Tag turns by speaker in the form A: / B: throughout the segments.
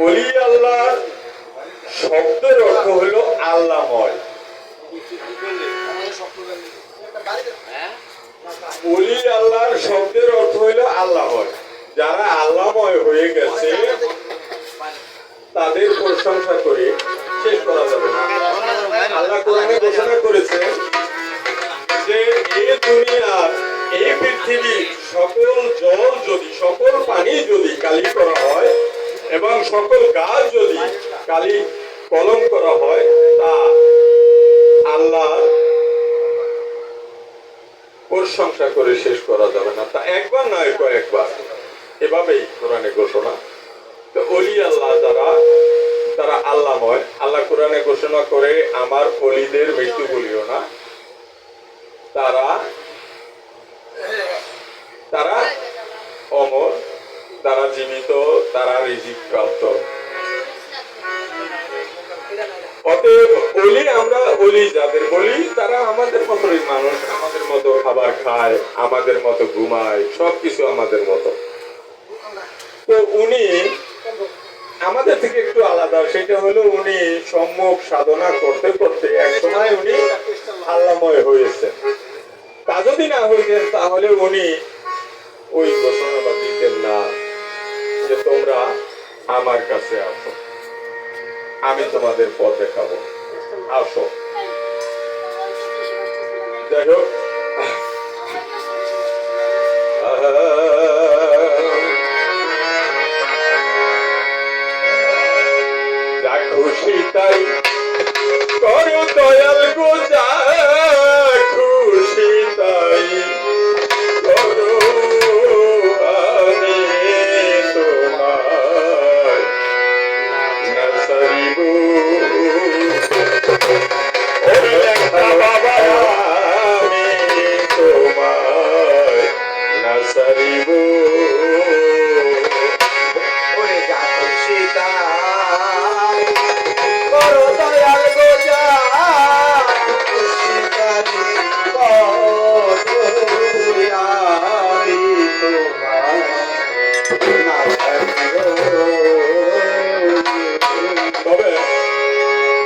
A: ওলি আল্লাহর শব্দের অর্থ হলো আল্লাহময়। ওলি আল্লাহর শব্দের অর্থ হলো আল্লাহময়। যারা আল্লাহময় হয়ে গেছে তাদের প্রশংসা করে শেষ করা যাবে না। আল্লাহ কোরআনে ঘোষণা করেছেন যে এই দুনিয়ার এই পৃথিবীর সকল জল যদি, সকল পানি যদি কালি করা হয় এবং সকল গাছ যদি কালি কলম করা হয়, তা আল্লাহ প্রশংসা করে শেষ করা যাবে না। তা একবার নয়, কয়েকবার এভাবেই কোরআনে ঘোষণা। তো ওলি আল্লাহ যারা, তারা আল্লাহময়। আল্লাহ কোরআনে ঘোষণা করে, আমার ওলিদের মৃত্যু বলিও না, তারা তারা অমর, তারা জীবিত, তারা রিজিক প্রাপ্ত। অতএব ওলি, আমরা ওলি যাদের বলি তারা আমাদের মতোই মানুষ, আমাদের মতো খাবার খায়, আমাদের মতো ঘুমায়, সবকিছু আমাদের মতো। তো উনি আমাদের থেকে একটু আলাদা। সেটা হলো উনি সম্যক সাধনা করতে করতে এক সময় উনি আল্লাহময় হয়েছেন। তা যদি না হইতেন তাহলে উনি ওই ঘোষণাবাদ দিতেন না যে তোমরা আমার কাছে আসো, আমি তোমাদের পথ দেখাবো, আসো। যাই হোক, যা খুশি তাই করো দয়াল গো, যা খুশি তাই করো, আমি তোমায় না ছাড়িব। বাবা আমি তোমায় না ছাড়িব।
B: যা খুশি তাই করো দয়াল গো, যা খুশি তাই করো, আমি তোমায় না ছাড়িব।
A: তবে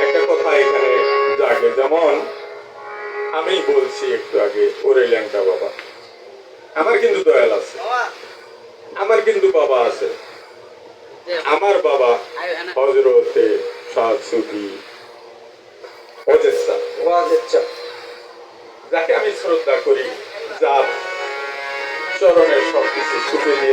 A: একটা কথা এখানে জাগে, যেমন আমি বলছি একটু আগে, ওরে ল্যাংটা বাবা, আমার কিন্তু দয়াল আছে, আমার কিন্তু বাবা আছে। আমার বাবা হযরতে শাহ সুফি ওয়াজেদ, যাকে আমি শ্রদ্ধা করি, যার চরণের সবকিছু সুফি